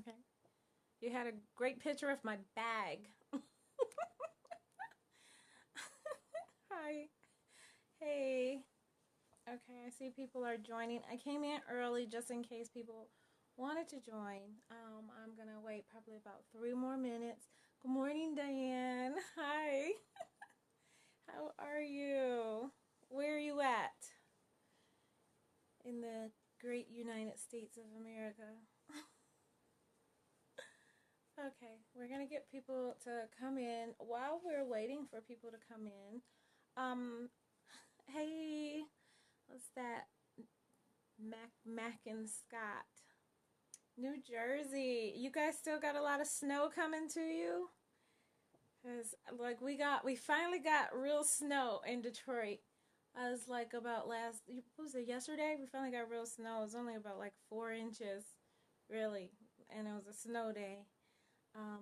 Okay. You had a great picture of my bag. Hi. Hey. Okay, I see people are joining. I came in early just in case people wanted to join. I'm gonna wait probably about 3 more minutes. Good morning, Diane. Hi. How are you? Where are you at? In the great United States of America. Okay, we're gonna get people to come in. While we're waiting for people to come in, um, hey, what's that? Mac and Scott, New Jersey. You guys still got a lot of snow coming to you? Cause like we finally got real snow in Detroit. I was like about what was it, yesterday? We finally got real snow. It was only about like 4 inches, really, and it was a snow day.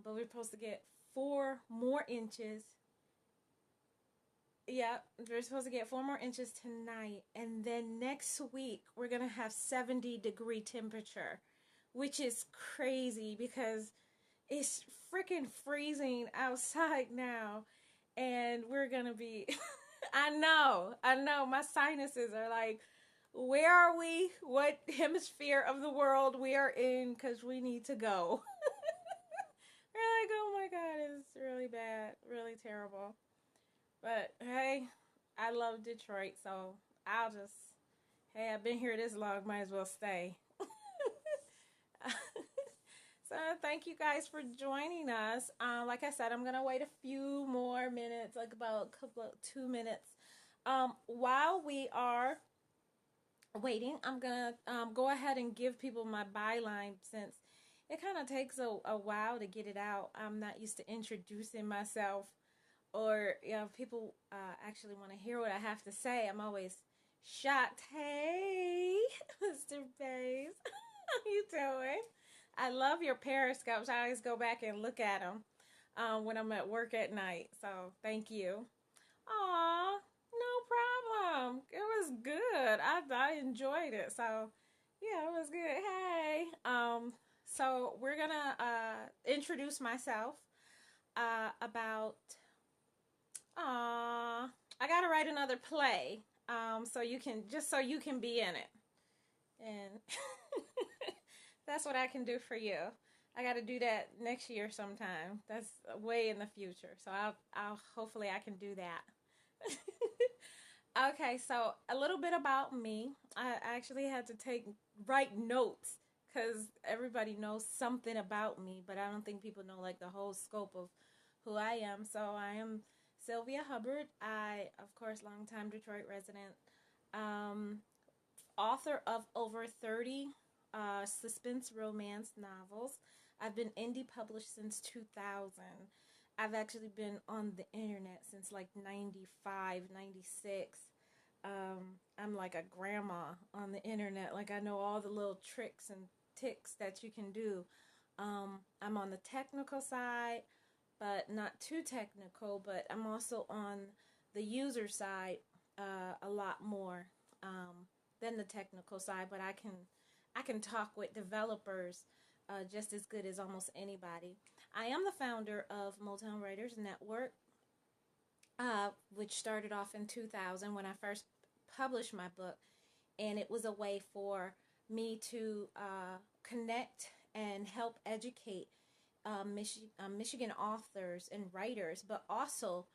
But we're supposed to get 4 more inches. Yep, we're supposed to get 4 more inches tonight, and then next week we're gonna have 70-degree temperature, which is crazy because it's freaking freezing outside now, and we're gonna be. I know, my sinuses are like, where are we? What hemisphere of the world we are in? Because we need to go. We're like, oh my god, it's really bad, really terrible. But hey, I love Detroit, so I'll just, hey, I've been here this long, might as well stay. So thank you guys for joining us. Like I said, I'm gonna wait a few more minutes, like about a couple of 2 minutes. While we are waiting, I'm gonna go ahead and give people my byline since it kind of takes a while to get it out. I'm not used to introducing myself, or if people actually want to hear what I have to say. I'm always shocked. Hey, Mr. Bays, how you doing? I love your periscopes. I always go back and look at them when I'm at work at night. So thank you. Aw, no problem. It was good. I enjoyed it. So yeah, it was good. Hey. So we're gonna introduce myself about I gotta write another play. So you can be in it, and that's what I can do for you. I got to do that next year sometime. That's way in the future. So I'll hopefully I can do that. Okay, so a little bit about me. I actually had to write notes because everybody knows something about me, but I don't think people know like the whole scope of who I am. So I am Sylvia Hubbard. I, of course, longtime Detroit resident, um, author of over 30 suspense romance novels. I've been indie published since 2000. I've actually been on the internet since like 95, 96. I'm like a grandma on the internet. Like I know all the little tricks and ticks that you can do. I'm on the technical side, but not too technical. But I'm also on the user side a lot more than the technical side. But I can talk with developers just as good as almost anybody. I am the founder of Motown Writers Network, which started off in 2000 when I first published my book, and it was a way for me to connect and help educate Michigan authors and writers, but also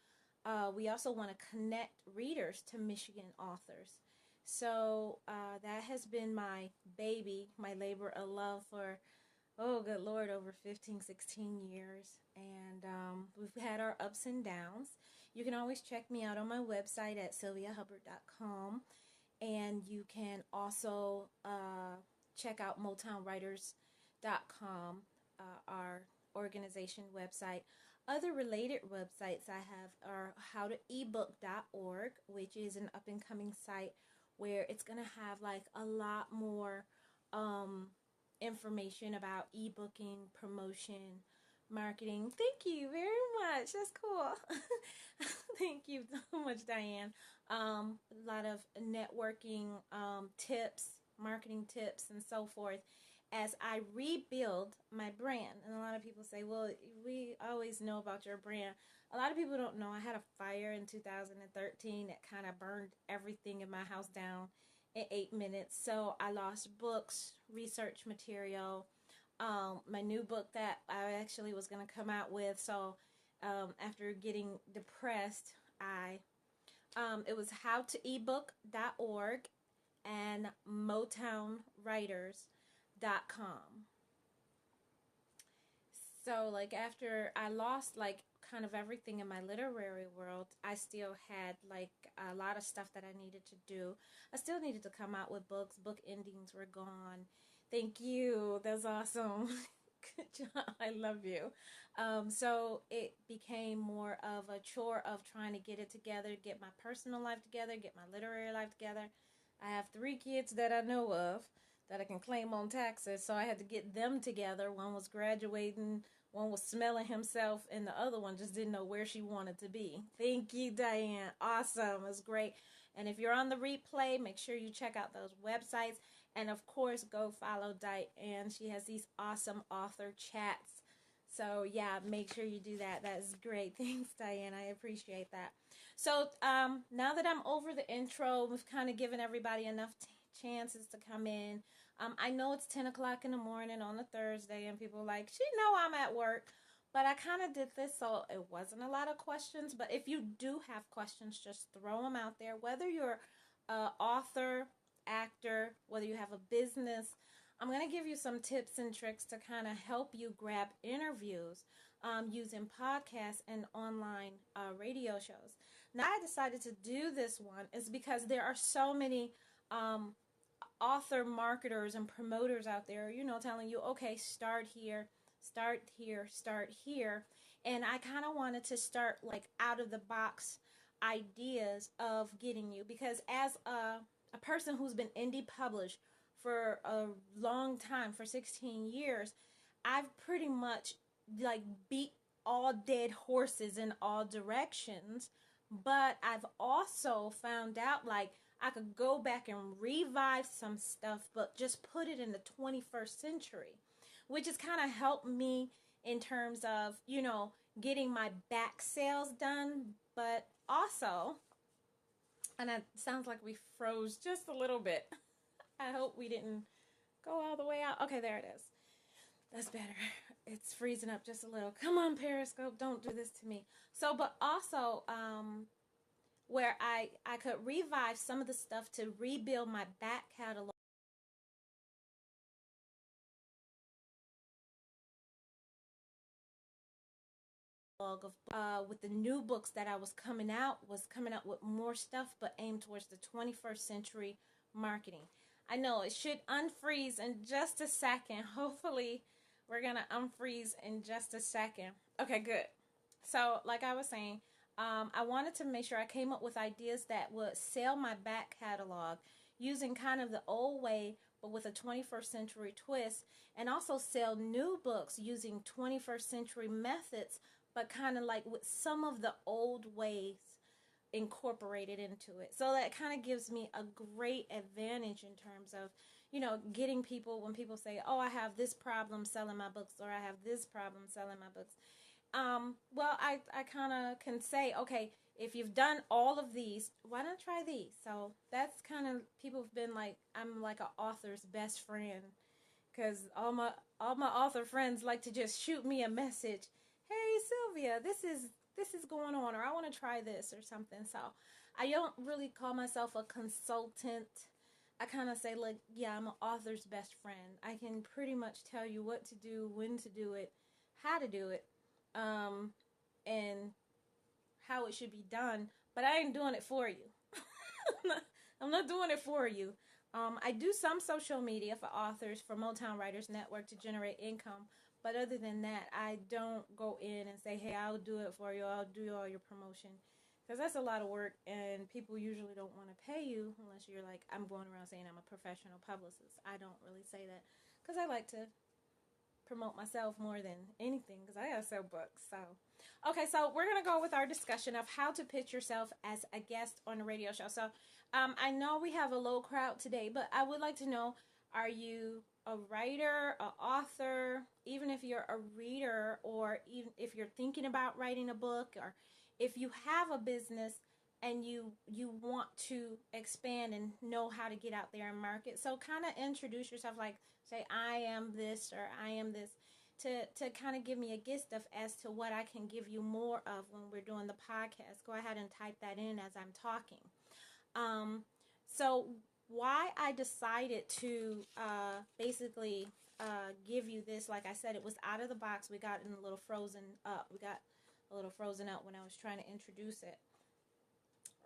we also want to connect readers to Michigan authors. So that has been my baby, my labor of love for, oh, good Lord, over 15, 16 years. And we've had our ups and downs. You can always check me out on my website at sylviahubbard.com. And you can also check out motownwriters.com, our organization website. Other related websites I have are howtoebook.org, which is an up and coming site where it's going to have like a lot more information about ebooking, promotion, marketing. Thank you very much. That's cool. Thank you so much, Diane. A lot of networking tips, marketing tips, and so forth. as I rebuild my brand. And a lot of people say, well, we always know about your brand. A lot of people don't know I had a fire in 2013 that kind of burned everything in my house down in 8 minutes. So I lost books, research material, my new book that I actually was going to come out with. So after getting depressed, it was howtoebook.org and motownwriters.com. So like after I lost like kind of everything in my literary world, I still had like a lot of stuff that I needed to do. I still needed to come out with books. Book endings were gone. Thank you. That's awesome. Good job. I love you. So it became more of a chore of trying to get it together, get my personal life together, get my literary life together. I have 3 kids that I know of that I can claim on taxes, so I had to get them together. One was graduating, one was smelling himself, and the other one just didn't know where she wanted to be. Thank you, Diane. Awesome. It was great. And if you're on the replay, make sure you check out those websites. And of course, go follow Diane. She has these awesome author chats. So yeah, make sure you do that. That's great. Thanks, Diane. I appreciate that. So now that I'm over the intro, we've kind of given everybody enough chances to come in. I know it's 10 o'clock in the morning on a Thursday, and people are like, she know I'm at work. But I kind of did this so it wasn't a lot of questions. But if you do have questions, just throw them out there. Whether you're an author, actor, whether you have a business, I'm going to give you some tips and tricks to kind of help you grab interviews using podcasts and online radio shows. Now, I decided to do this one is because there are so many author marketers and promoters out there, telling you, okay, start here, start here, start here. And I kind of wanted to start like out of the box ideas of getting you, because as a person who's been indie published for a long time, for 16 years, I've pretty much like beat all dead horses in all directions. But I've also found out like I could go back and revive some stuff, but just put it in the 21st century, which has kind of helped me in terms of, getting my back sales done, but also, and it sounds like we froze just a little bit. I hope we didn't go all the way out. Okay, there it is. That's better. It's freezing up just a little. Come on, Periscope, don't do this to me. So, but also, where I could revive some of the stuff to rebuild my back catalog of with the new books that I was coming out with more stuff, but aimed towards the 21st century marketing. I know it should unfreeze in just a second. Hopefully we're gonna unfreeze in just a second. Okay, good. So like I was saying, I wanted to make sure I came up with ideas that would sell my back catalog using kind of the old way, but with a 21st century twist, and also sell new books using 21st century methods, but kind of like with some of the old ways incorporated into it. So that kind of gives me a great advantage in terms of, getting people, when people say, oh, I have this problem selling my books, or I have this problem selling my books. Well, I kind of can say, okay, if you've done all of these, why not try these? So that's kind of, people have been like, I'm like an author's best friend, because all my author friends like to just shoot me a message. Hey, Sylvia, this is going on, or I want to try this or something. So I don't really call myself a consultant. I kind of say like, yeah, I'm an author's best friend. I can pretty much tell you what to do, when to do it, how to do it, and how it should be done. But I ain't doing it for you. I'm not doing it for you. I do some social media for authors for Motown Writers Network to generate income. But other than that, I don't go in and say, hey, I'll do it for you. I'll do all your promotion. Because that's a lot of work, and people usually don't want to pay you unless you're like, I'm going around saying I'm a professional publicist. I don't really say that because I like to promote myself more than anything, because I gotta sell books. So, okay, so we're gonna go with our discussion of how to pitch yourself as a guest on a radio show. So, I know we have a low crowd today, but I would like to know, Are you a writer, an author? Even if you're a reader, or even if you're thinking about writing a book, or if you have a business and you want to expand and know how to get out there and market. So kind of introduce yourself, like say I am this or I am this, to kind of give me a gist of as to what I can give you more of when we're doing the podcast. Go ahead and type that in as I'm talking. Um, so why I decided to basically give you this, like I said, it was out of the box. We got in a little frozen up. We got a little frozen up when I was trying to introduce it.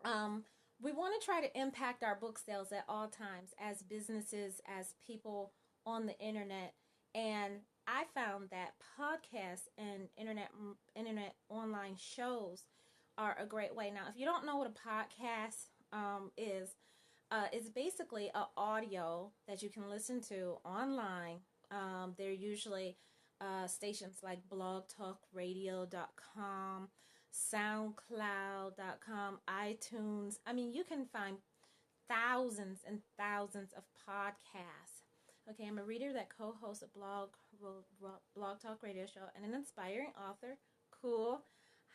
Um, we want to try to impact our book sales at all times as businesses, as people on the internet. And I found that podcasts and internet online shows are a great way. Now, if you don't know what a podcast is, it's basically an audio that you can listen to online. They're usually stations like blogtalkradio.com, soundcloud.com, iTunes. I mean, you can find thousands and thousands of podcasts. Okay, I'm a reader that co-hosts a blog talk radio show and an inspiring author. Cool.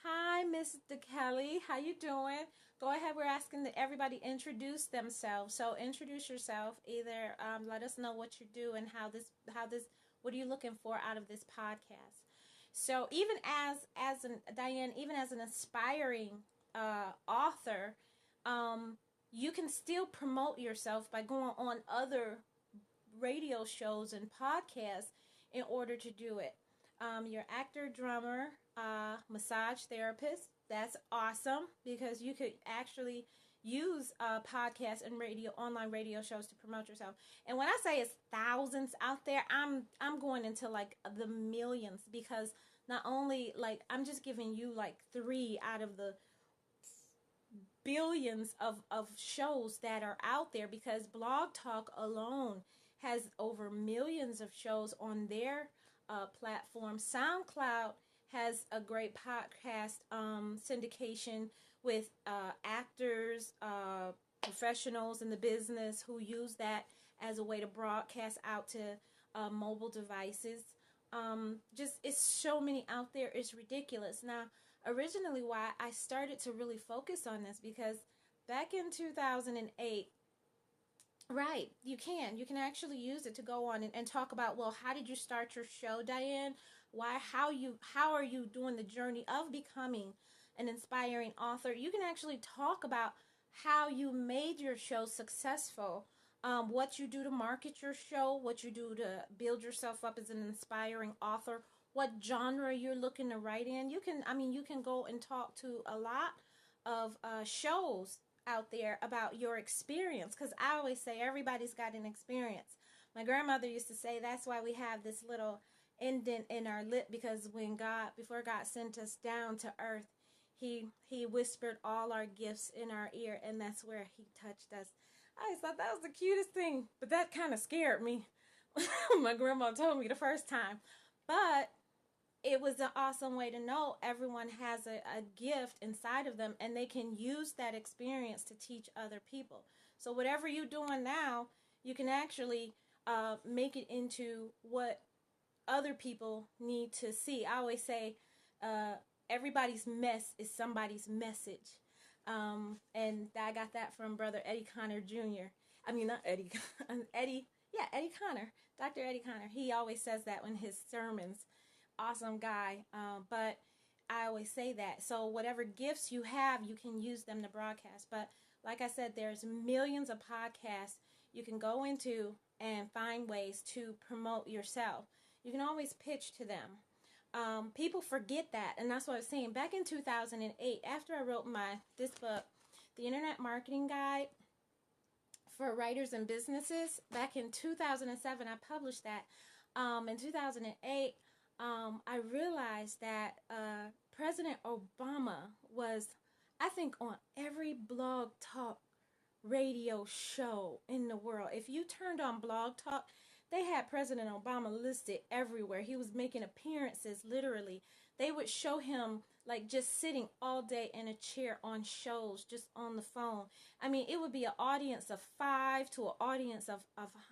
Hi, Mr. Kelly. How you doing? Go ahead. We're asking that everybody introduce themselves. So introduce yourself. Either let us know what you do and how this what are you looking for out of this podcast. So even as an Diane, even as an aspiring author, you can still promote yourself by going on other radio shows and podcasts in order to do it. Your actor, drummer, massage therapist. That's awesome because you could actually use podcasts and online radio shows to promote yourself. And when I say it's thousands out there, I'm going into like the millions, because not only like I'm just giving you like three out of the billions of shows that are out there, because Blog Talk alone has over millions of shows on their platform. SoundCloud has a great podcast syndication with actors, professionals in the business who use that as a way to broadcast out to mobile devices. Just it's so many out there. It's ridiculous. Now, originally, why I started to really focus on this, because back in 2008, right, you can actually use it to go on and talk about, well, how did you start your show, Diane? How are you doing the journey of becoming an inspiring author? You can actually talk about how you made your show successful, what you do to market your show, what you do to build yourself up as an inspiring author, what genre you're looking to write in. You can go and talk to a lot of shows out there about your experience, because I always say everybody's got an experience. My grandmother used to say that's why we have this little indent in our lip, because before God sent us down to earth, he whispered all our gifts in our ear, and that's where he touched us. I always thought that was the cutest thing, but that kind of scared me. My grandma told me the first time, but it was an awesome way to know everyone has a gift inside of them, and they can use that experience to teach other people. So whatever you're doing now, you can actually make it into what other people need to see. I always say everybody's mess is somebody's message. And I got that from Brother Eddie Connor Jr. I mean, not Eddie, Eddie Connor, Dr. Eddie Connor. He always says that in his sermons. Awesome guy. But I always say that. So whatever gifts you have, you can use them to broadcast. But like I said, there's millions of podcasts you can go into and find ways to promote yourself. You can always pitch to them. People forget that, and that's what I was saying. Back in 2008, after I wrote this book, The Internet Marketing Guide for Writers and Businesses, back in 2007, I published that. In 2008, I realized that President Obama was, I think, on every Blog Talk radio show in the world. If you turned on Blog Talk, They had President Obama listed everywhere. He was making appearances, literally. They would show him like just sitting all day in a chair on shows, just on the phone. I mean, it would be an audience of 5 to an audience of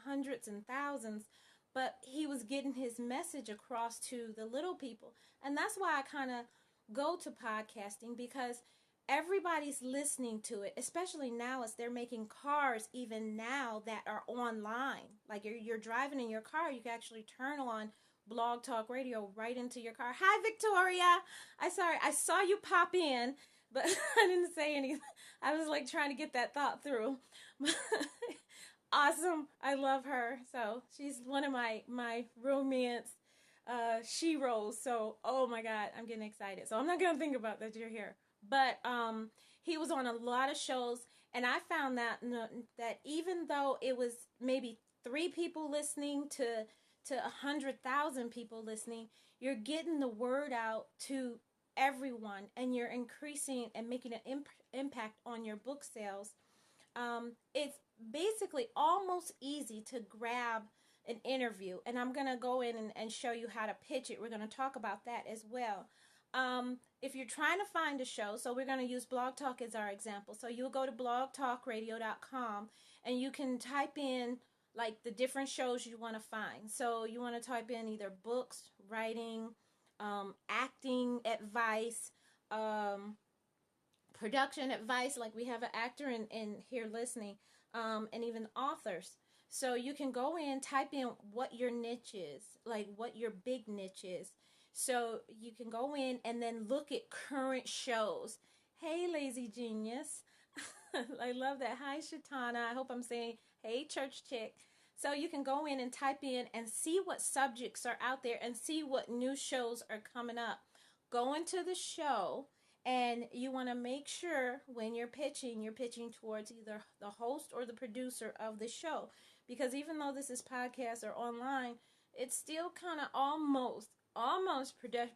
hundreds and thousands, but he was getting his message across to the little people. And that's why I kind of go to podcasting, because everybody's listening to it, especially now as they're making cars even now that are online. Like you're driving in your car, you can actually turn on Blog Talk Radio right into your car. Hi, Victoria. I saw you pop in, but I didn't say anything. I was like trying to get that thought through. Awesome. I love her. So she's one of my romance she rolls. So oh my god, I'm getting excited. So I'm not gonna think about that you're here. But he was on a lot of shows, and I found that that even though it was maybe 3 people listening to 100,000 people listening, you're getting the word out to everyone, and you're increasing and making an impact on your book sales. It's basically almost easy to grab an interview, and I'm going to go in and show you how to pitch it. We're going to talk about that as well. If you're trying to find a show, so we're going to use Blog Talk as our example. So you'll go to blogtalkradio.com and you can type in like the different shows you want to find. So you want to type in either books, writing, acting advice, production advice, like we have an actor in here listening, and even authors. So you can go in, type in what your niche is, like what your big niche is. So you can go in and then look at current shows. Hey, Lazy Genius. I love that. Hi, Shatana. I hope I'm saying, hey, Church Chick. So you can go in and type in and see what subjects are out there and see what new shows are coming up. Go into the show, and you want to make sure when you're pitching towards either the host or the producer of the show. Because even though this is podcast or online, it's still kind of almost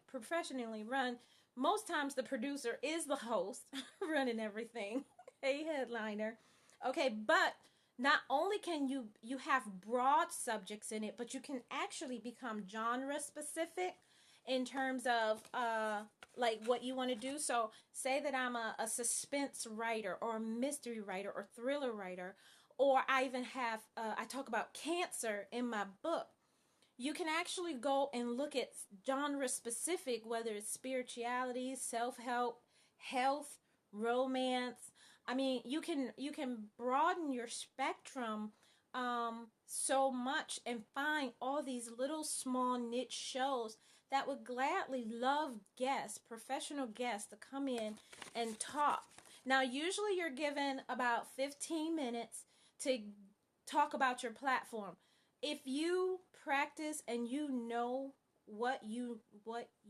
professionally run. Most times the producer is the host running everything. Hey, headliner. Okay, but not only can you have broad subjects in it, but you can actually become genre specific in terms of like what you want to do. So say that I'm a suspense writer or a mystery writer or thriller writer, or I even have I talk about cancer in my book. You can actually go and look at genre specific, whether it's spirituality, self-help, health, romance. I mean, you can broaden your spectrum so much and find all these little small niche shows that would gladly love guests, professional guests, to come in and talk. Now, usually you're given about 15 minutes to talk about your platform. If you practice and you know what you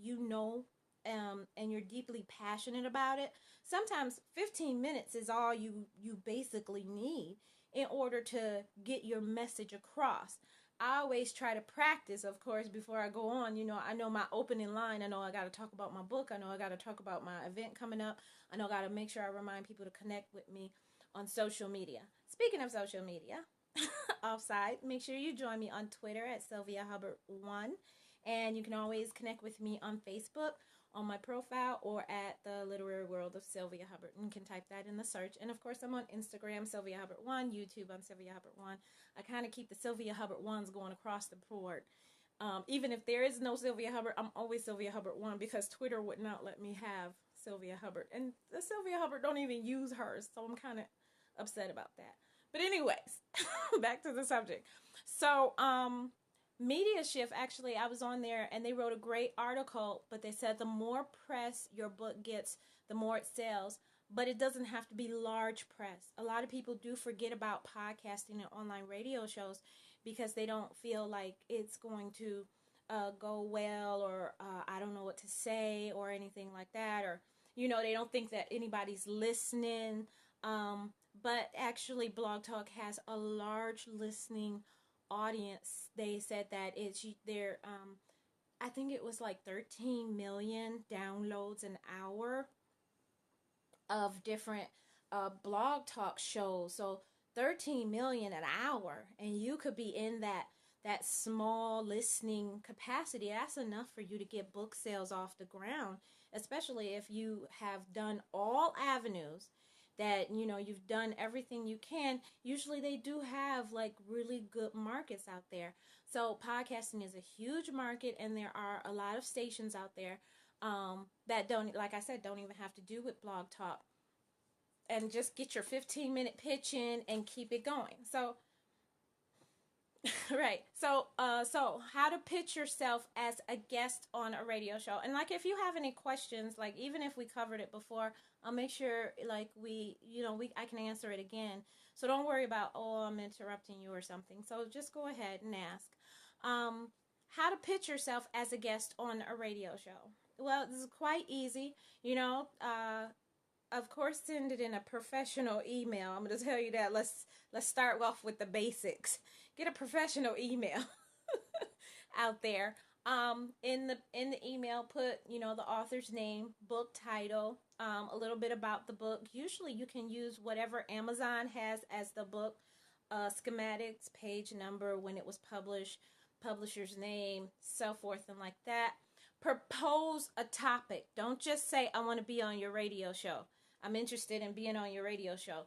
know, and you're deeply passionate about it, sometimes 15 minutes is all you basically need in order to get your message across. I always try to practice, of course, before I go on. You know, I know my opening line. I know I got to talk about my book. I know I got to talk about my event coming up. I know I got to make sure I remind people to connect with me on social media. Speaking of social media, offside, make sure you join me on Twitter at Sylvia Hubbard1. And you can always connect with me on Facebook, on my profile, or at the Literary World of Sylvia Hubbard. And you can type that in the search. And of course, I'm on Instagram, Sylvia Hubbard1, YouTube, I'm Sylvia Hubbard1. I kind of keep the Sylvia Hubbard1s going across the board. Even if there is no Sylvia Hubbard, I'm always Sylvia Hubbard1, because Twitter would not let me have Sylvia Hubbard. And the Sylvia Hubbard don't even use hers, so I'm kind of upset about that. But anyways, back to the subject. So, Media Shift, actually, I was on there and they wrote a great article, but they said the more press your book gets, the more it sells. But it doesn't have to be large press. A lot of people do forget about podcasting and online radio shows because they don't feel like it's going to go well, or I don't know what to say or anything like that. Or, you know, they don't think that anybody's listening. But actually, Blog Talk has a large listening audience. They said that it's their I think it was like 13 million downloads an hour of different Blog Talk shows. So 13 million an hour, and you could be in that that small listening capacity, that's enough for you to get book sales off the ground, especially if you have done all avenues, that you've done everything you can. Usually they do have like really good markets out there. So podcasting is a huge market, and there are a lot of stations out there that don't, like I said, don't even have to do with Blog Talk, and just get your 15-minute pitch in and keep it going. So right. So how to pitch yourself as a guest on a radio show. And like, if you have any questions, like even if we covered it before, I'll make sure like I can answer it again. So don't worry about, oh, I'm interrupting you or something. So just go ahead and ask. How to pitch yourself as a guest on a radio show. Well, this is quite easy. Of course, send it in a professional email. I'm going to tell you that. Let's start off with the basics. Get a professional email out there. In the email, put the author's name, book title, a little bit about the book. Usually, you can use whatever Amazon has as the book, schematics, page number, when it was published, publisher's name, so forth and like that. Propose a topic. Don't just say, I want to be on your radio show. I'm interested in being on your radio show.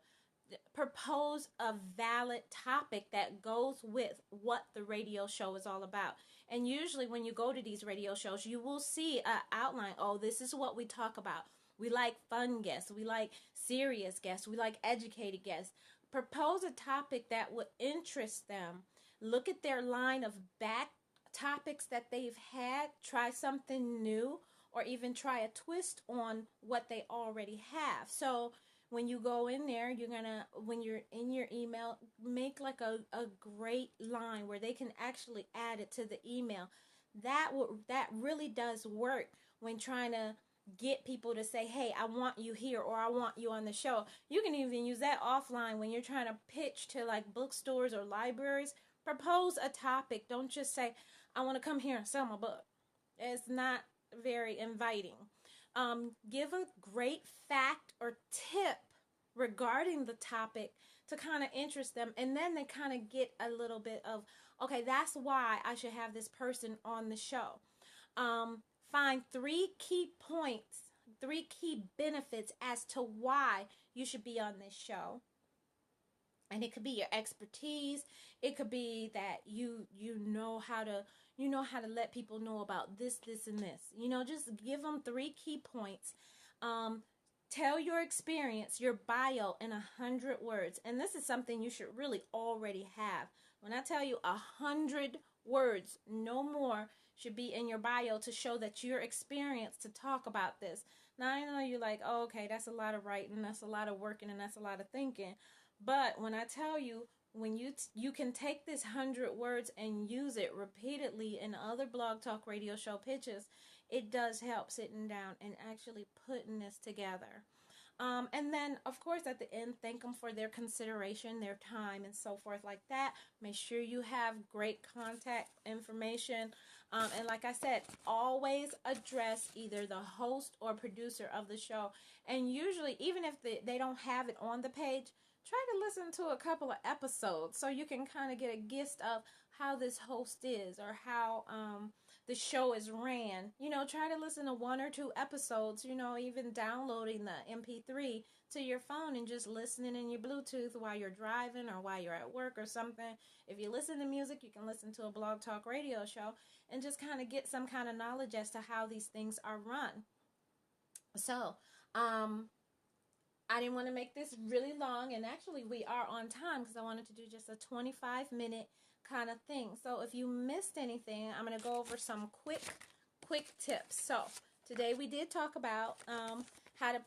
Propose a valid topic that goes with what the radio show is all about. And usually when you go to these radio shows, you will see an outline. Oh, this is what we talk about. We like fun guests. We like serious guests. We like educated guests. Propose a topic that would interest them. Look at their line of back topics that they've had. Try something new, or even try a twist on what they already have. So when you go in there, when you're in your email, make like a great line where they can actually add it to the email. That really does work when trying to get people to say, hey, I want you here, or I want you on the show. You can even use that offline when you're trying to pitch to like bookstores or libraries. Propose a topic. Don't just say, I want to come here and sell my book. It's not very inviting. Give a great fact or tip regarding the topic to kind of interest them, and then they kind of get a little bit of, okay, that's why I should have this person on the show. Find 3 key points, 3 key benefits as to why you should be on this show. And it could be your expertise. It could be that you know how to let people know about this, and this. Just give them 3 key points. Tell your experience, your bio in 100 words. And this is something you should really already have. When I tell you 100 words, no more, should be in your bio to show that you're experienced to talk about this. Now, I know you're like, oh, okay, that's a lot of writing, that's a lot of working, and that's a lot of thinking. But when I tell you, when you can take this 100 words and use it repeatedly in other Blog Talk radio show pitches, it does help sitting down and actually putting this together. And then, of course, at the end, thank them for their consideration, their time, and so forth like that. Make sure you have great contact information. And like I said, always address either the host or producer of the show. And usually, even if they don't have it on the page, try to listen to a couple of episodes so you can kind of get a gist of how this host is, or how the show is ran. Try to listen to 1 or 2 episodes, even downloading the MP3 to your phone and just listening in your Bluetooth while you're driving or while you're at work or something. If you listen to music, you can listen to a Blog Talk radio show and just kind of get some kind of knowledge as to how these things are run. So, I didn't want to make this really long, and actually we are on time because I wanted to do just a 25-minute kind of thing. So if you missed anything, I'm going to go over some quick tips. So today we did talk about how to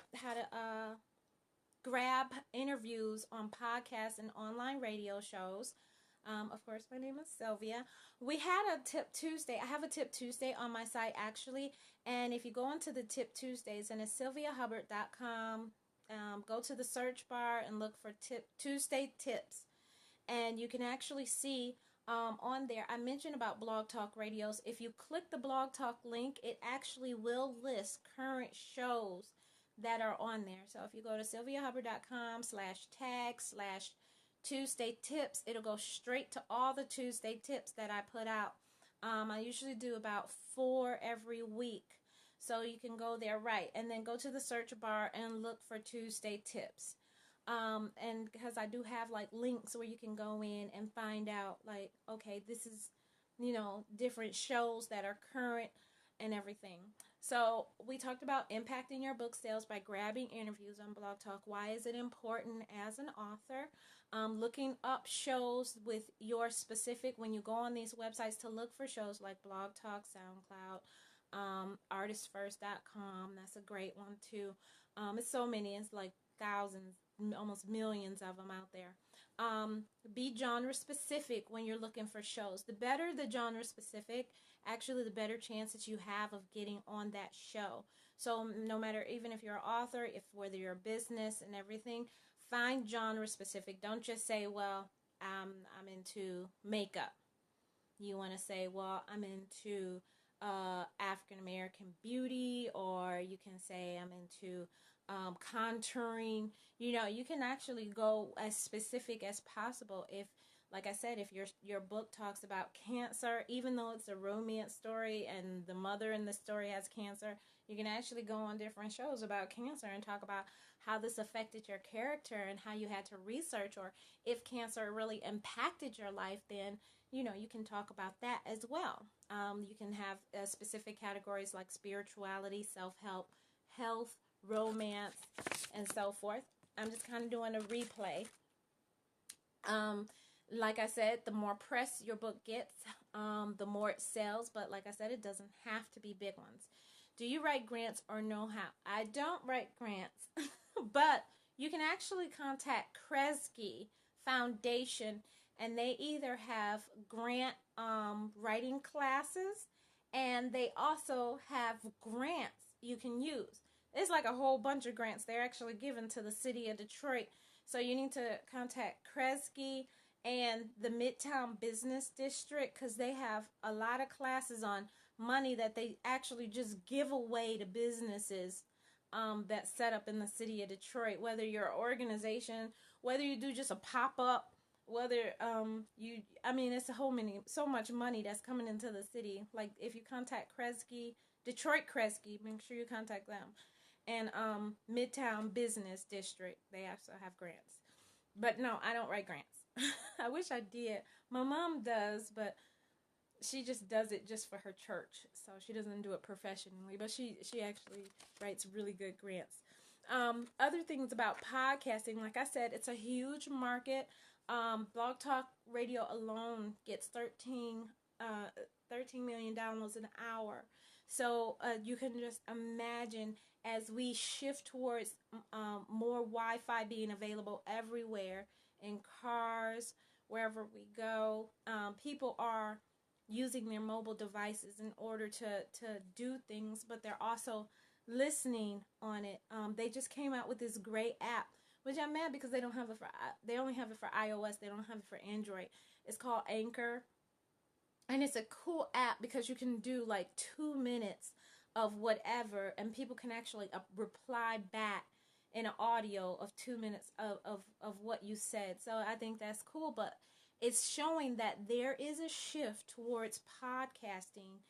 grab interviews on podcasts and online radio shows. Of course, my name is Sylvia. We had a Tip Tuesday. I have a Tip Tuesday on my site, actually. And if you go into the Tip Tuesdays, and it's sylviahubbard.com, go to the search bar and look for Tuesday Tips. And you can actually see on there, I mentioned about Blog Talk Radios. If you click the Blog Talk link, it actually will list current shows that are on there. So if you go to sylviahubbard.com/tag/ Tuesday tips, it'll go straight to all the Tuesday tips that I put out. I usually do about 4 every week. So you can go there, right, and then go to the search bar and look for Tuesday tips. And because I do have like links where you can go in and find out like, okay, this is, different shows that are current and everything. So we talked about impacting your book sales by grabbing interviews on Blog Talk. Why is it important as an author? Looking up shows with your specific, when you go on these websites, to look for shows like Blog Talk, SoundCloud, artistfirst.com. That's a great one too. It's so many. It's like thousands, almost millions of them out there. Be genre specific when you're looking for shows. The better the genre specific, actually the better chances you have of getting on that show. So no matter, even if you're an author, whether you're a business and everything, find genre specific. Don't just say, well, I'm into makeup. You want to say, well, I'm into African American beauty, or you can say I'm into contouring. You can actually go as specific as possible. If, like I said, if your book talks about cancer, even though it's a romance story and the mother in the story has cancer, you can actually go on different shows about cancer and talk about how this affected your character and how you had to research, or if cancer really impacted your life, then you can talk about that as well. You can have specific categories like spirituality, self-help, health, romance, and so forth. I'm just kind of doing a replay. Like I said, the more press your book gets, the more it sells. But like I said, it doesn't have to be big ones. Do you write grants or know how? I don't write grants, but you can actually contact Kresge Foundation, and they either have grant writing classes, and they also have grants you can use. It's like a whole bunch of grants they're actually given to the city of Detroit. So you need to contact Kresge and the Midtown Business District, because they have a lot of classes on money that they actually just give away to businesses that set up in the city of Detroit. Whether you're an organization, whether you do just a pop-up, whether it's so much money that's coming into the city. Like if you contact Kresge, Detroit Kresge, make sure you contact them. And Midtown Business District, they also have grants. But no, I don't write grants. I wish I did. My mom does, but she just does it just for her church, so she doesn't do it professionally. But she actually writes really good grants. Other things about podcasting, like I said, it's a huge market. Blog Talk Radio alone gets 13 million downloads an hour. So you can just imagine, as we shift towards more Wi-Fi being available everywhere, in cars, wherever we go, people are using their mobile devices in order to do things, but they're also listening on it. They just came out with this great app, which I'm mad because they only have it for iOS. They don't have it for Android. It's called Anchor. And it's a cool app because you can do like 2 minutes of whatever, and people can actually reply back in an audio of 2 minutes of what you said. So I think that's cool, but it's showing that there is a shift towards podcasting,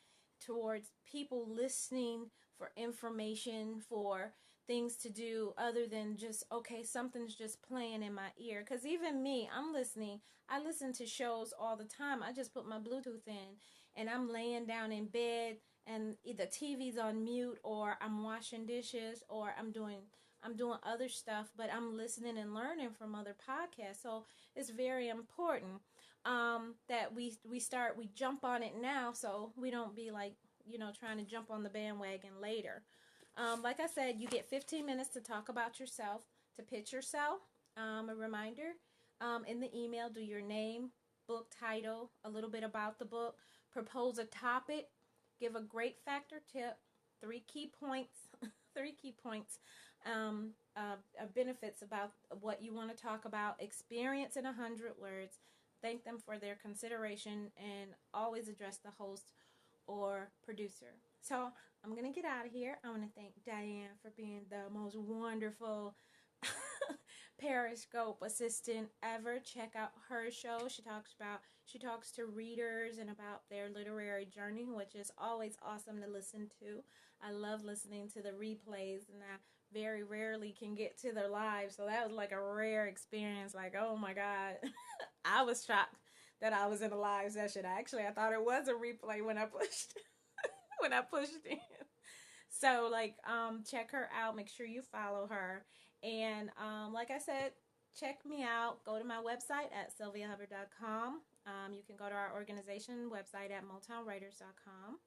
towards people listening for information, for things to do other than just, okay, something's just playing in my ear. Because even me, I listen to shows all the time. I just put my Bluetooth in and I'm laying down in bed, and either TV's on mute, or I'm washing dishes, or I'm doing other stuff, but I'm listening and learning from other podcasts. So it's very important that we jump on it now, so we don't be like, trying to jump on the bandwagon later. Like I said, you get 15 minutes to talk about yourself, to pitch yourself. A reminder, in the email, do your name, book title, a little bit about the book, propose a topic, give a great factor tip, 3 key points, benefits about what you want to talk about, experience in 100 words, thank them for their consideration, and always address the host or producer. So I'm going to get out of here. I want to thank Diane for being the most wonderful Periscope assistant ever. Check out her show. She talks to readers and about their literary journey, which is always awesome to listen to. I love listening to the replays, and I very rarely can get to their live, so that was like a rare experience. Like, oh my god, I was shocked that I was in a live session. Actually, I thought it was a replay when I pushed when I pushed in. So like, check her out. Make sure you follow her. And like I said, check me out. Go to my website at sylviahubbard.com. You can go to our organization website at motownwriters.com.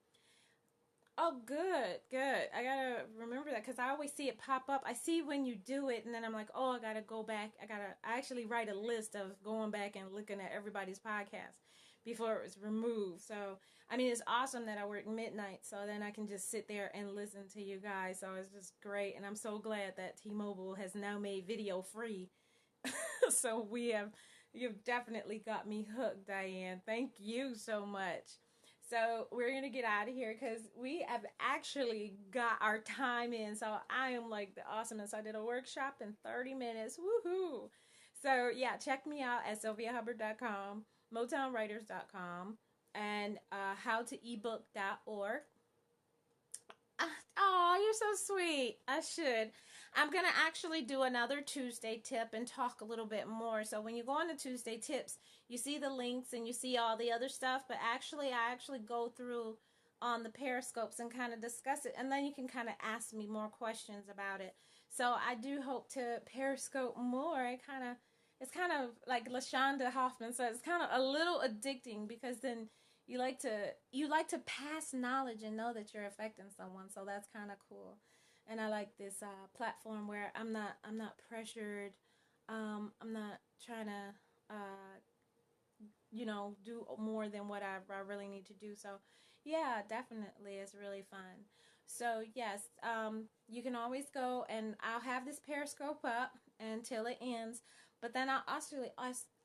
Oh, good, good. I gotta remember that because I always see it pop up. I see when you do it, and then I'm like, oh, I gotta go back. I actually write a list of going back and looking at everybody's podcast before it was removed. So, I mean, it's awesome that I work midnight, so then I can just sit there and listen to you guys. So it's just great, and I'm so glad that T-Mobile has now made video free. So you've definitely got me hooked, Diane. Thank you so much. So we're going to get out of here because we have actually got our time in. So I am like the awesomeness. I did a workshop in 30 minutes. Woohoo. So yeah, check me out at sylviahubbard.com, motownwriters.com, and howtoebook.org. Oh, you're so sweet. I should. I'm going to actually do another Tuesday tip and talk a little bit more. So when you go on to Tuesday tips, you see the links and you see all the other stuff. But actually, I actually go through on the Periscopes and kind of discuss it. And then you can kind of ask me more questions about it. So I do hope to Periscope more. It's kind of like LaShonda Hoffman said, it's kind of a little addicting because then you like to pass knowledge and know that you're affecting someone. So that's kind of cool. And I like this platform where I'm not pressured. I'm not trying to do more than what I really need to do. So yeah, definitely it's really fun. So yes, you can always go, and I'll have this Periscope up until it ends, but then I'll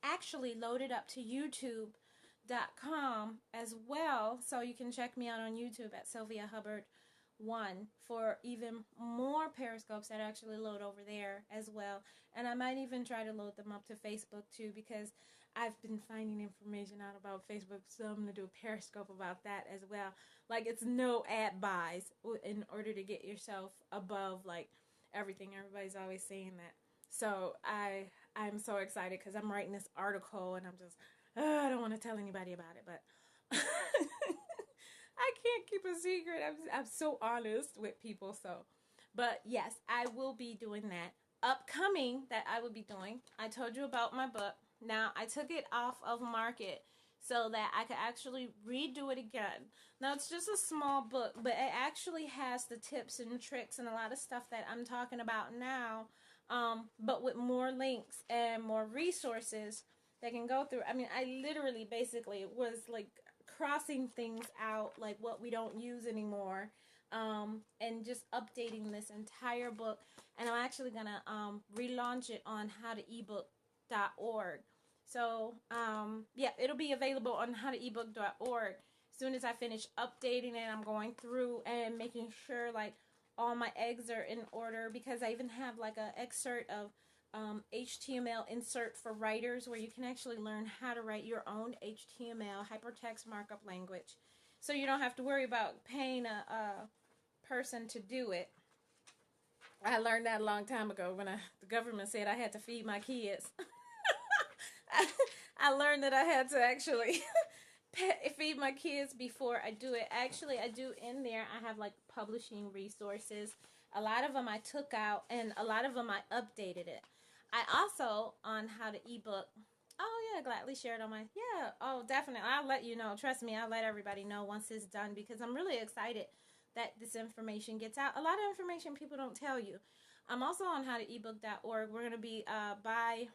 actually load it up to YouTube.com as well, so you can check me out on YouTube at Sylvia Hubbard 1 for even more Periscopes that actually load over there as well. And I might even try to load them up to Facebook too, because I've been finding information out about Facebook, so I'm going to do a Periscope about that as well. Like, it's no ad buys in order to get yourself above like everything. Everybody's always saying that. So I'm so excited because I'm writing this article and I'm just, I don't want to tell anybody about it, but I can't keep a secret. I'm so honest with people. So, but yes, I will be doing that. Upcoming that I will be doing, I told you about my book. Now, I took it off of market so that I could actually redo it again. Now, it's just a small book, but it actually has the tips and tricks and a lot of stuff that I'm talking about now, but with more links and more resources that can go through. I mean, I literally basically was like crossing things out, like what we don't use anymore, and just updating this entire book. And I'm actually going to relaunch it on howtoebook.org. So, yeah, it'll be available on howtoebook.org. As soon as I finish updating it, I'm going through and making sure, like, all my eggs are in order, because I even have, like, an excerpt of HTML insert for writers where you can actually learn how to write your own HTML, hypertext markup language. So you don't have to worry about paying a person to do it. I learned that a long time ago when the government said I had to feed my kids. I learned that I had to actually feed my kids before I do it. Actually, I do in there. I have like publishing resources. A lot of them I took out, and a lot of them I updated it. I also, on How to Ebook, oh yeah, gladly shared on my, yeah, oh definitely. I'll let you know. Trust me, I'll let everybody know once it's done, because I'm really excited that this information gets out. A lot of information people don't tell you. I'm also on howtoebook.org. We're going to be, by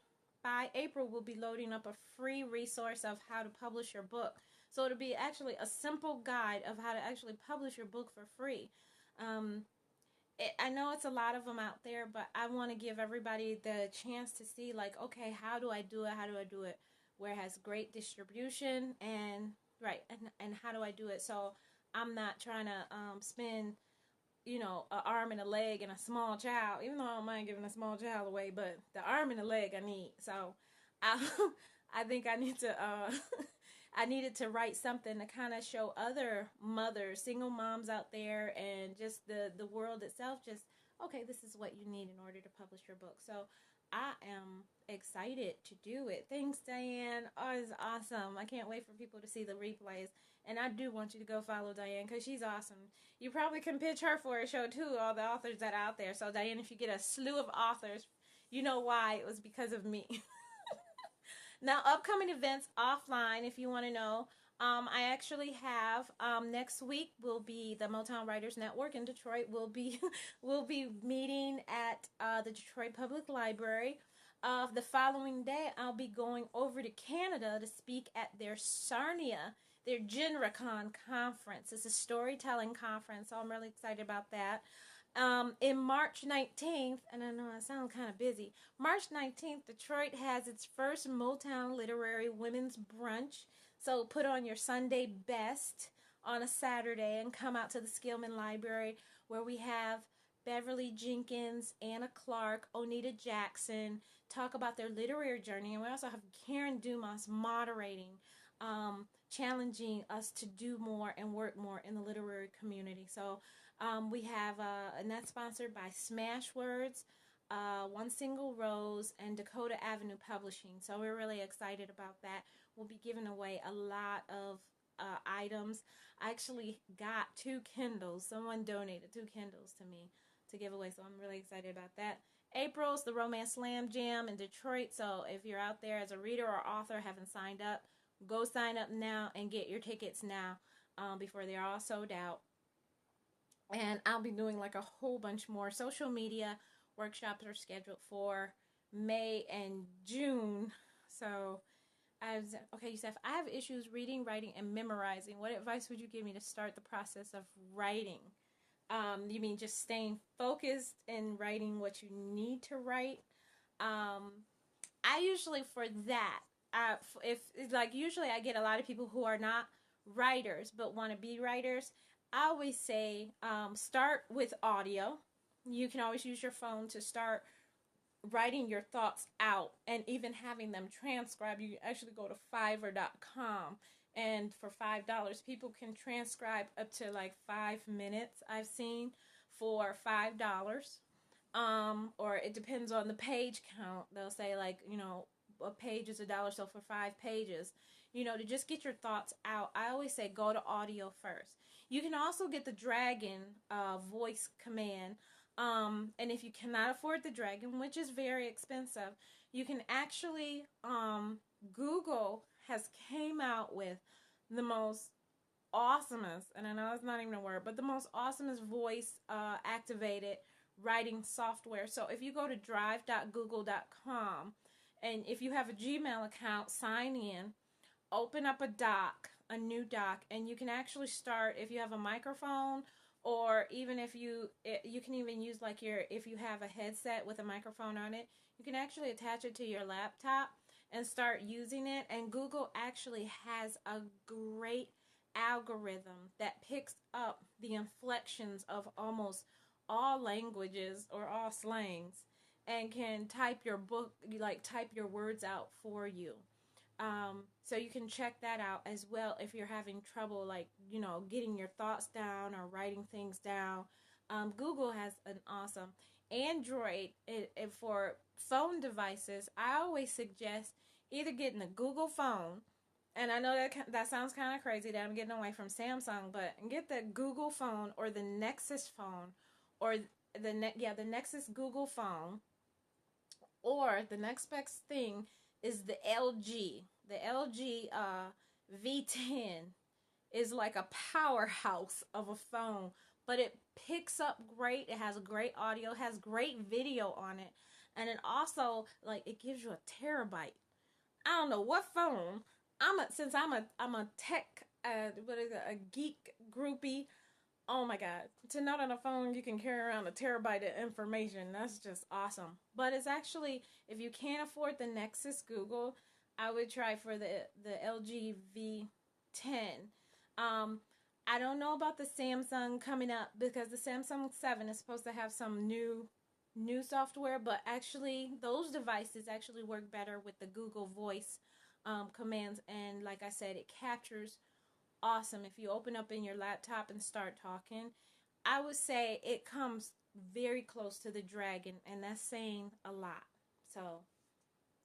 April, we'll be loading up a free resource of how to publish your book. So it'll be actually a simple guide of how to actually publish your book for free. I know it's a lot of them out there, but I want to give everybody the chance to see, like, okay, how do I do it? How do I do it where it has great distribution, and right, and how do I do it so I'm not trying to spend an arm and a leg and a small child. Even though I don't mind giving a small child away, but the arm and the leg I need. So I I think I need to I needed to write something to kind of show other mothers, single moms out there, and just the world itself. Just okay, this is what you need in order to publish your book. So I am excited to do it. Thanks, Diane. Oh, it's awesome. I can't wait for people to see the replays. And I do want you to go follow Diane because she's awesome. You probably can pitch her for a show too, all the authors that are out there. So, Diane, if you get a slew of authors, you know why. It was because of me. Now, upcoming events offline, if you want to know, I actually have next week will be the Motown Writers Network in Detroit. We'll be meeting at the Detroit Public Library. The following day, I'll be going over to Canada to speak at their Sarnia, their GeneraCon conference. It's a storytelling conference, so I'm really excited about that. In March 19th, and I know I sound kind of busy, March 19th, Detroit has its first Motown Literary Women's Brunch. So put on your Sunday best on a Saturday and come out to the Skillman Library where we have Beverly Jenkins, Anna Clark, Onita Jackson talk about their literary journey. And we also have Karen Dumas moderating, challenging us to do more and work more in the literary community. So we have, and that's sponsored by Smashwords, One Single Rose, and Dakota Avenue Publishing. So we're really excited about that. We'll be giving away a lot of items. I actually got 2 Kindles. Someone donated 2 Kindles to me to give away, so I'm really excited about that. April's the Romance Slam Jam in Detroit. So if you're out there as a reader or author, haven't signed up, go sign up now and get your tickets now before they're all sold out. And I'll be doing like a whole bunch more social media workshops are scheduled for May and June. So okay, Yusef, I have issues reading, writing, and memorizing. What advice would you give me to start the process of writing? You mean just staying focused and writing what you need to write? I usually for that, usually I get a lot of people who are not writers but want to be writers. I always say start with audio. You can always use your phone to start writing your thoughts out and even having them transcribed. You actually go to Fiverr.com, and for $5 people can transcribe up to like 5 minutes. I've seen for $5, or it depends on the page count. They'll say like, a page is $1, so for 5 pages, to just get your thoughts out, I always say go to audio first. You can also get the Dragon voice command. And if you cannot afford the Dragon, which is very expensive, you can actually, Google has came out with the most awesomest, and I know it's not even a word, but the most awesomest voice activated writing software. So if you go to drive.google.com, and if you have a Gmail account, sign in, open up a new doc, and you can actually start, if you have a microphone, or even if you can even use like if you have a headset with a microphone on it, you can actually attach it to your laptop and start using it. And Google actually has a great algorithm that picks up the inflections of almost all languages or all slangs and can type your words out for you. So you can check that out as well if you're having trouble, getting your thoughts down or writing things down. Google has an awesome Android. For phone devices, I always suggest either getting a Google phone, and I know that sounds kind of crazy that I'm getting away from Samsung, but get the Google phone or the Nexus phone, or the Nexus Google phone, or the next best thing is the LG. The LG V10 is like a powerhouse of a phone, but it picks up great. It has great audio, has great video on it, and it also it gives you a terabyte. I don't know what phone. I'm a tech a geek groupie. Oh my God. To know on a phone you can carry around a terabyte of information, that's just awesome. But it's actually, if you can't afford the Nexus Google, I would try for the LG V10. I don't know about the Samsung coming up because the Samsung 7 is supposed to have some new software, but actually those devices actually work better with the Google Voice commands, and like I said, it captures awesome. If you open up in your laptop and start talking, I would say it comes very close to the Dragon, and that's saying a lot. So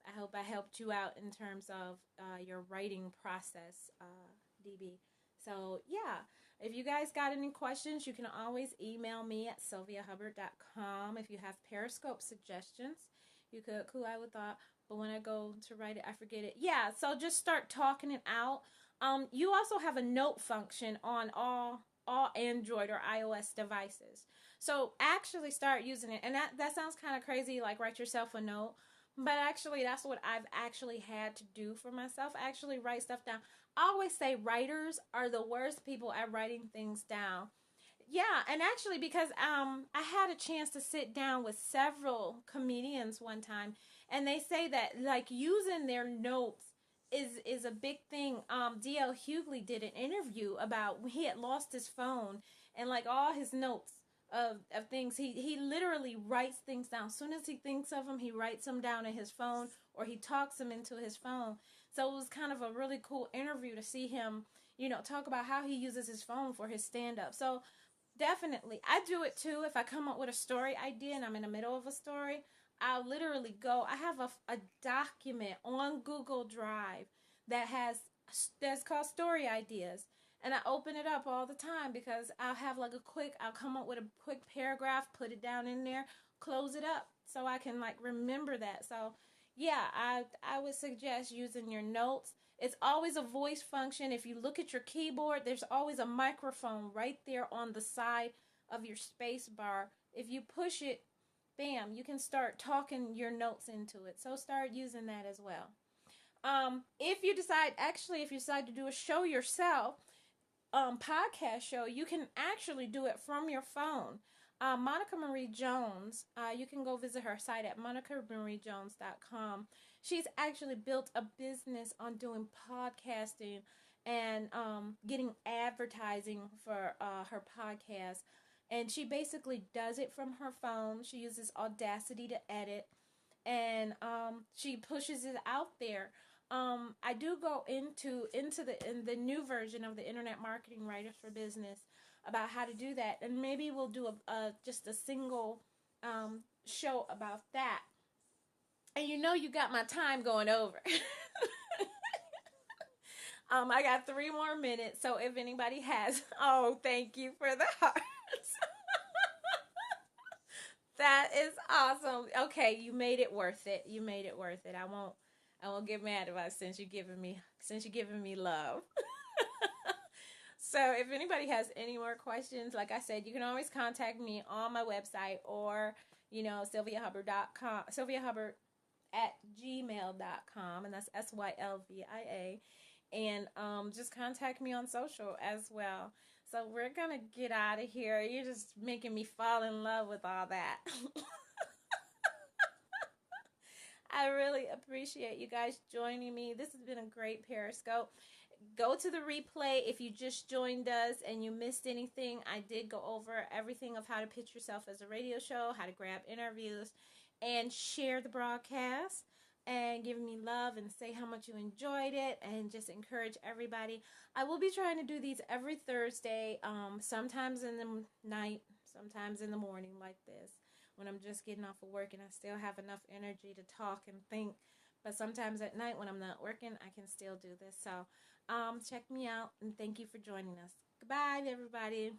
I hope I helped you out in terms of your writing process, DB. So yeah, if you guys got any questions, you can always email me at sylviahubbard.com. If you have Periscope suggestions, you could, cool, I would thought, but when I go to write it, I forget it. Yeah, so just start talking it out. You also have a note function on all Android or iOS devices. So actually start using it. And that sounds kind of crazy, like write yourself a note. But actually, that's what I've actually had to do for myself. I actually write stuff down. I always say writers are the worst people at writing things down. Yeah, and actually because I had a chance to sit down with several comedians one time, and they say that like using their notes is a big thing. DL Hughley did an interview about he had lost his phone, and like all his notes of things, he literally writes things down. As soon as he thinks of them, he writes them down in his phone, or he talks them into his phone. So it was kind of a really cool interview to see him, talk about how he uses his phone for his stand up. So definitely, I do it too. If I come up with a story idea and I'm in the middle of a story, I'll literally go. I have a document on Google Drive that has that's called story ideas, and I open it up all the time because I'll come up with a quick paragraph, put it down in there, close it up, so I can like remember that. So yeah, I would suggest using your notes. It's always a voice function. If you look at your keyboard, there's always a microphone right there on the side of your space bar. If you push it, bam, you can start talking your notes into it. So start using that as well. If you decide to do a show yourself, podcast show, you can actually do it from your phone. Monica Marie Jones, you can go visit her site at monicamariejones.com. She's actually built a business on doing podcasting and getting advertising for her podcast. And she basically does it from her phone. She uses Audacity to edit, and she pushes it out there. I do go into the new version of the Internet Marketing Writers for Business about how to do that, and maybe we'll do a just a single show about that. And you got my time going over. I got 3 more minutes, so if anybody has, oh, thank you for the hearts. That is awesome. Okay, you made it worth it. You made it worth it. I won't get mad about it since you're giving me love. So if anybody has any more questions, like I said, you can always contact me on my website, or sylviahubbard.com, sylviahubbard at gmail.com, and that's SYLVIA. And just contact me on social as well. So we're gonna get out of here. You're just making me fall in love with all that. I really appreciate you guys joining me. This has been a great Periscope. Go to the replay if you just joined us and you missed anything. I did go over everything of how to pitch yourself as a radio show, how to grab interviews, and share the broadcast, and give me love and say how much you enjoyed it, and just encourage everybody. I will be trying to do these every Thursday, sometimes in the night, sometimes in the morning like this, when I'm just getting off of work and I still have enough energy to talk and think. But sometimes at night when I'm not working, I can still do this. So check me out, and thank you for joining us. Goodbye, everybody.